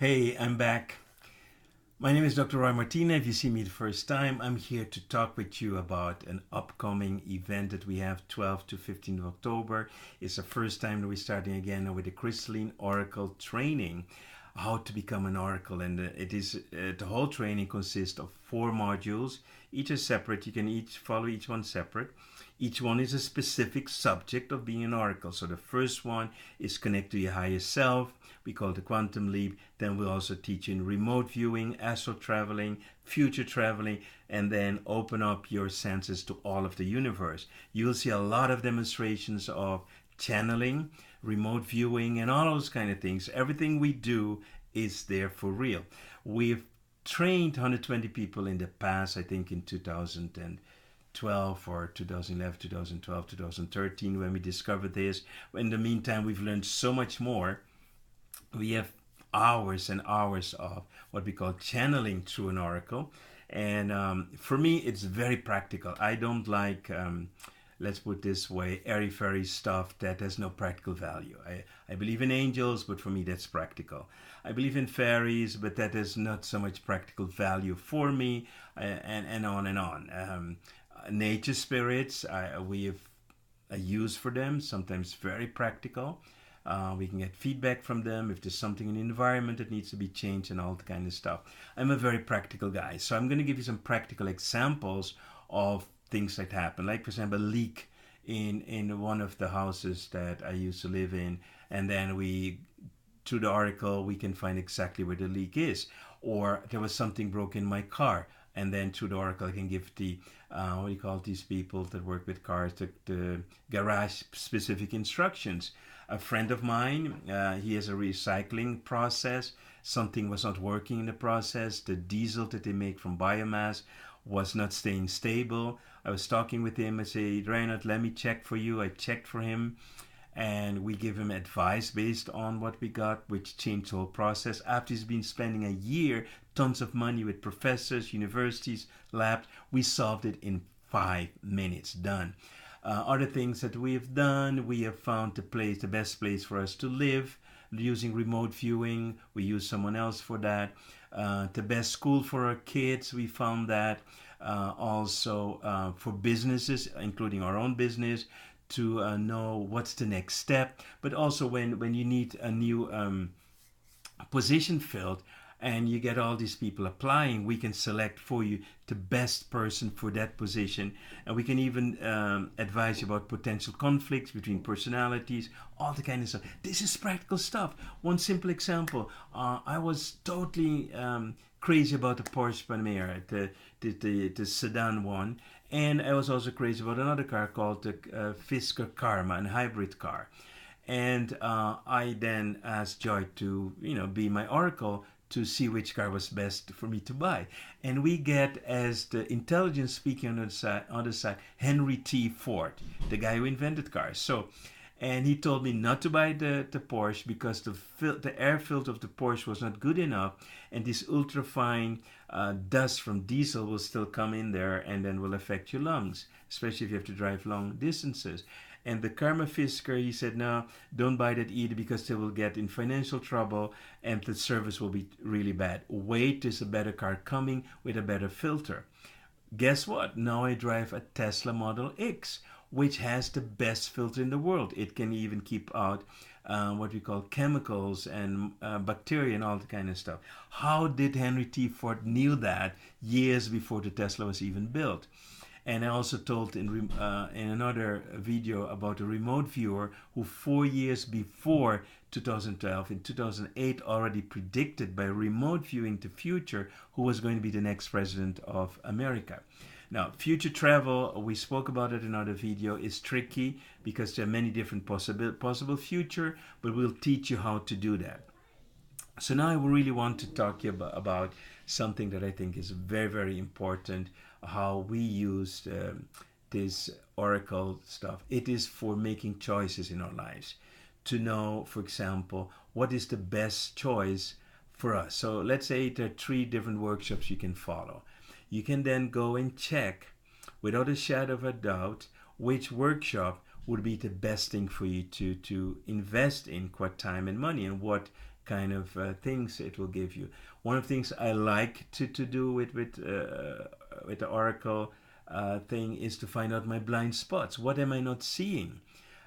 Hey, I'm back. My name is Dr. Roy Martina. If you see me the first time, I'm here to talk with you about an upcoming event that we have 12 to 15 of October. It's the first time that we're starting again with the Christallin Oracle Training, how to become an oracle. And the whole training consists of 4 modules. Each is separate. You can follow each one separate. Each one is a specific subject of being an oracle. So the first one is connect to your higher self. We call it the quantum leap. Then we'll also teach you in remote viewing, astral traveling, future traveling, and then open up your senses to all of the universe. You'll see a lot of demonstrations of channeling, remote viewing, and all those kind of things. Everything we do is there for real. We've trained 120 people in the past, I think in 2012 or 2011, 2012, 2013 when we discovered this. In the meantime, we've learned so much more. We have hours and hours of what we call channeling through an oracle. And for me, it's very practical. I don't like, let's put it this way, airy-fairy stuff that has no practical value. I believe in angels, but for me, that's practical. I believe in fairies, but that has not so much practical value for me, and on and on. Nature spirits, we have a use for them, sometimes very practical. We can get feedback from them if there's something in the environment that needs to be changed and all that kind of stuff. I'm a very practical guy, so I'm going to give you some practical examples of things that happen. Like, for example, a leak in one of the houses that I used to live in, and then through the oracle, we can find exactly where the leak is. Or there was something broken in my car, and then through the oracle, I can give the, what do you call these people that work with cars, the garage-specific instructions. A friend of mine, he has a recycling process. Something was not working in the process. The diesel that they make from biomass was not staying stable. I was talking with him. I said, Reinhard, let me check for you. I checked for him. And we give him advice based on what we got, which changed the whole process. After he's been spending a year, tons of money with professors, universities, labs, we solved it in 5 minutes. Done. Other things that we have done, we have found the best place for us to live using remote viewing. We use someone else for that. The best school for our kids, we found that. Also for businesses, including our own business, to know what's the next step. But also when you need a new position filled, and you get all these people applying, we can select for you the best person for that position. And we can even advise you about potential conflicts between personalities, all the kind of stuff. This is practical stuff. One simple example, I was totally crazy about the Porsche Panamera, the sedan one. And I was also crazy about another car called the Fisker Karma, a hybrid car. And I then asked Joy to, be my oracle to see which car was best for me to buy. And we get, as the intelligence speaking on the other side, Henry T. Ford, the guy who invented cars. And he told me not to buy the Porsche because the air filter of the Porsche was not good enough, and this ultrafine dust from diesel will still come in there and then will affect your lungs, especially if you have to drive long distances. And the Karma Fisker, he said, no, don't buy that either because they will get in financial trouble and the service will be really bad. Wait, there's a better car coming with a better filter. Guess what? Now I drive a Tesla Model X, which has the best filter in the world. It can even keep out what we call chemicals and bacteria and all that kind of stuff. How did Henry T. Ford knew that years before the Tesla was even built? And I also told in another video about a remote viewer who 4 years before 2012, in 2008, already predicted by remote viewing the future who was going to be the next president of America. Now, future travel, we spoke about it in another video, is tricky because there are many different possible future, but we'll teach you how to do that. So now I really want to talk to you about something that I think is very, very important, how we use this oracle stuff. It is for making choices in our lives. To know, for example, what is the best choice for us. So let's say there are 3 different workshops you can follow. You can then go and check, without a shadow of a doubt, which workshop would be the best thing for you to invest in, what time and money, and what kind of things it will give you. One of the things I like to do with the Oracle thing is to find out my blind spots. What am I not seeing?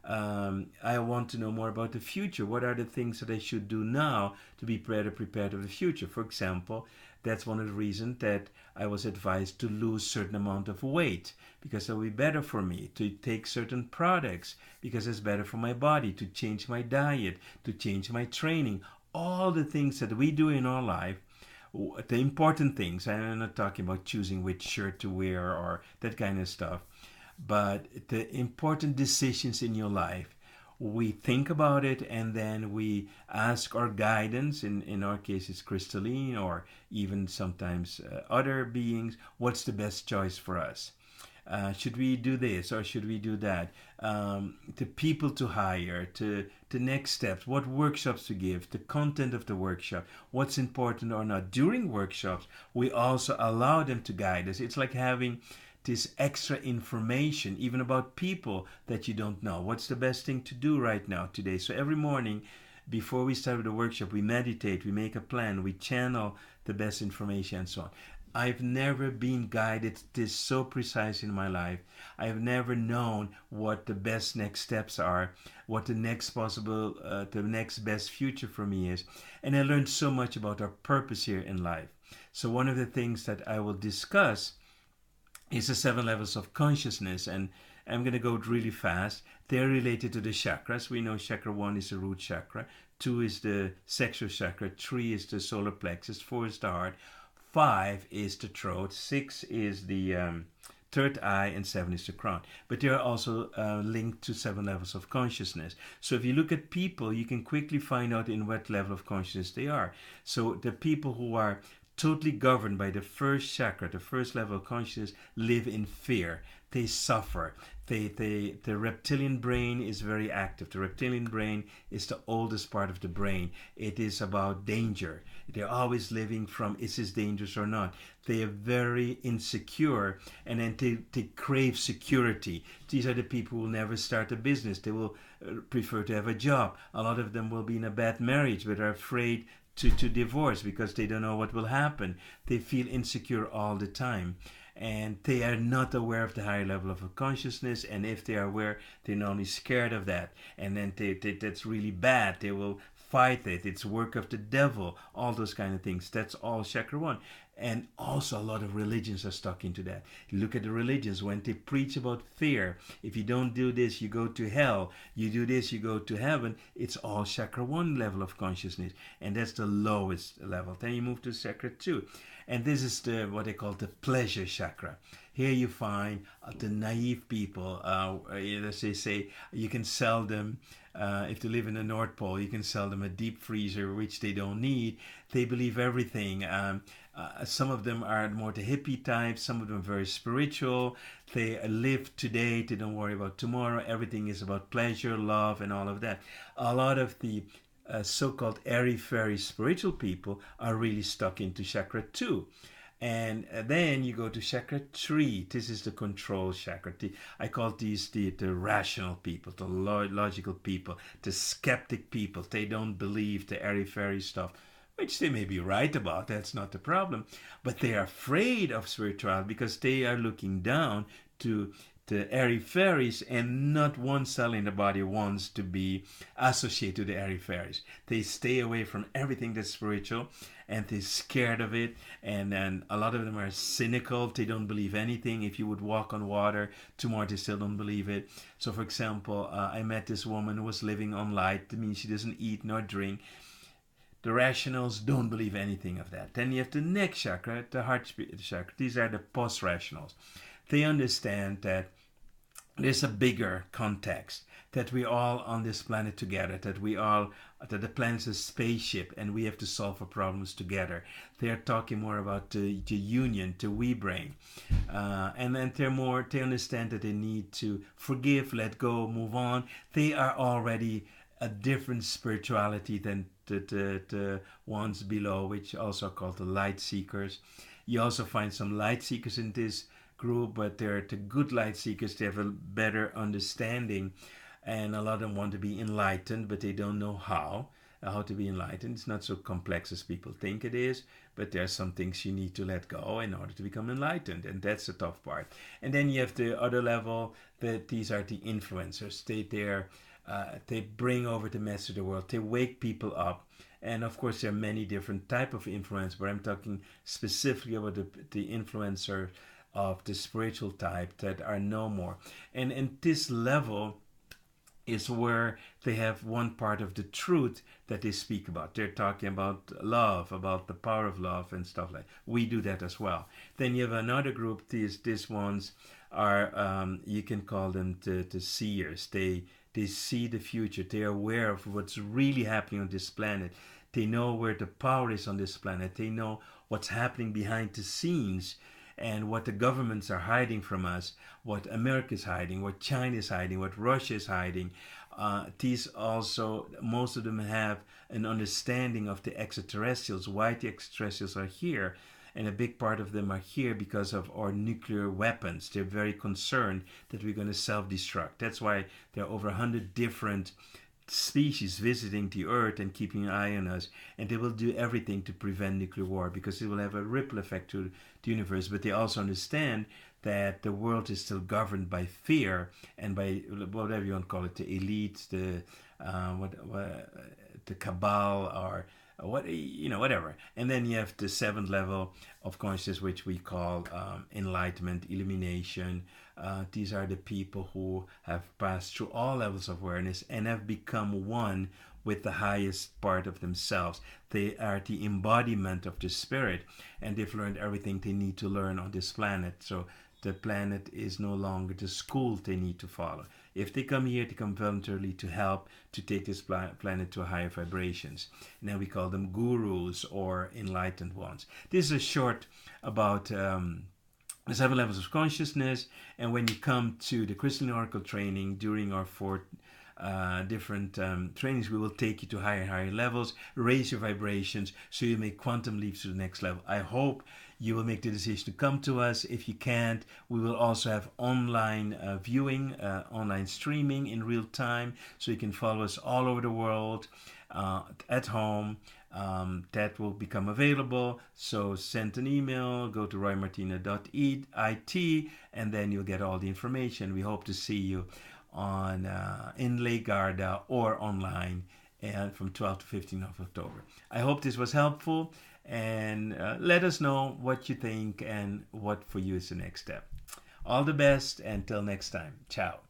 I want to know more about the future. What are the things that I should do now to be better prepared for the future? For example, that's one of the reasons that I was advised to lose certain amount of weight, because it will be better for me, to take certain products because it's better for my body, to change my diet, to change my training. All the things that we do in our life, the important things. I'm not talking about choosing which shirt to wear or that kind of stuff, but the important decisions in your life, we think about it and then we ask our guidance. In our case, it's Christallin, or even sometimes other beings. What's the best choice for us? Should we do this or should we do that? The people to hire, to the next steps, what workshops to give, the content of the workshop, what's important or not. During workshops, we also allow them to guide us. It's like having this extra information, even about people that you don't know. What's the best thing to do right now, today? So every morning, before we start the workshop, we meditate, we make a plan, we channel the best information and so on. I've never been guided this so precise in my life. I've never known what the best next steps are, what the next possible, the next best future for me is. And I learned so much about our purpose here in life. So one of the things that I will discuss is the 7 levels of consciousness, and I'm going to go really fast. They're related to the chakras. We know chakra 1 is the root chakra, 2 is the sexual chakra, 3 is the solar plexus, 4 is the heart, 5 is the throat, 6 is the third eye, and 7 is the crown. But they are also linked to 7 levels of consciousness. So if you look at people, you can quickly find out in what level of consciousness they are. So the people who are totally governed by the first chakra, the first level of consciousness, live in fear. They suffer. The reptilian brain is very active. The reptilian brain is the oldest part of the brain. It is about danger. They're always living from, is this dangerous or not? They are very insecure, and then they crave security. These are the people who will never start a business. They will prefer to have a job. A lot of them will be in a bad marriage, but are afraid to divorce because they don't know what will happen. They feel insecure all the time, and they are not aware of the higher level of consciousness. And if they are aware, they're normally scared of that, and then that's really bad. They will fight it. It's work of the devil, all those kind of things. That's all chakra 1. And also a lot of religions are stuck into that. Look at the religions. When they preach about fear, if you don't do this, you go to hell. You do this, you go to heaven. It's all chakra 1 level of consciousness. And that's the lowest level. Then you move to chakra 2. And this is the what they call the pleasure chakra. Here you find the naive people. As they say, you can sell them, if they live in the North Pole, you can sell them a deep freezer, which they don't need. They believe everything. Some of them are more the hippie type. Some of them are very spiritual. They live today. They don't worry about tomorrow. Everything is about pleasure, love, and all of that. A lot of the so-called airy-fairy spiritual people are really stuck into chakra 2. And then you go to chakra 3. This is the control chakra. I call these the rational people, the logical people, the skeptic people. They don't believe the airy-fairy stuff, which they may be right about. That's not the problem. But they are afraid of spirituality because they are looking down to the airy fairies, and not one cell in the body wants to be associated to the airy fairies. They stay away from everything that's spiritual, and they're scared of it. And then a lot of them are cynical. They don't believe anything. If you would walk on water tomorrow, they still don't believe it. So for example, I met this woman who was living on light. That means she doesn't eat nor drink. The rationals don't believe anything of that. Then you have the next chakra, the heart chakra. These are the post-rationals. They understand that there's a bigger context, that we're all on this planet together, that the planet's a spaceship and we have to solve our problems together. They're talking more about the union, the we brain. And then they understand that they need to forgive, let go, move on. They are already a different spirituality than the ones below, which also are called the light seekers. You also find some light seekers in this group, but they're the good light seekers. They have a better understanding, and a lot of them want to be enlightened, but they don't know how. how to be enlightened. It's not so complex as people think it is, but there are some things you need to let go in order to become enlightened, and that's the tough part. And then you have the other level, that these are the influencers. They bring over the message to the world. They wake people up. And of course, there are many different type of influence, but I'm talking specifically about the influencer of the spiritual type that are no more. And this level is where they have one part of the truth that they speak about. They're talking about love, about the power of love and stuff like that. We do that as well. Then you have another group. These ones are, you can call them the seers. They see the future. They are aware of what's really happening on this planet. They know where the power is on this planet. They know what's happening behind the scenes and what the governments are hiding from us, what America is hiding, what China is hiding, what Russia is hiding. These also, most of them have an understanding of the extraterrestrials, why the extraterrestrials are here. And a big part of them are here because of our nuclear weapons. They're very concerned that we're going to self-destruct. That's why there are over 100 different species visiting the earth and keeping an eye on us, and they will do everything to prevent nuclear war because it will have a ripple effect to the universe. But they also understand that the world is still governed by fear and by whatever you want to call it, the elite, the cabal, or whatever. And then you have the seventh level of consciousness, which we call enlightenment, illumination. These are the people who have passed through all levels of awareness and have become one with the highest part of themselves. They are the embodiment of the spirit, and they've learned everything they need to learn on this planet. So the planet is no longer the school they need to follow. If they come here, they come voluntarily to help to take this planet to higher vibrations. And then we call them gurus or enlightened ones. This is short about the 7 levels of consciousness. And when you come to the Christallin Oracle Training during our 4 different trainings, we will take you to higher and higher levels, raise your vibrations so you make quantum leaps to the next level. I hope you will make the decision to come to us. If you can't, we will also have online viewing, online streaming in real time, so you can follow us all over the world at home. That will become available. So send an email, go to roymartina.it, and then you'll get all the information. We hope to see you on in Lake Garda or online and from 12th to 15th of October. I hope this was helpful, and let us know what you think and what for you is the next step. All the best until next time. Ciao.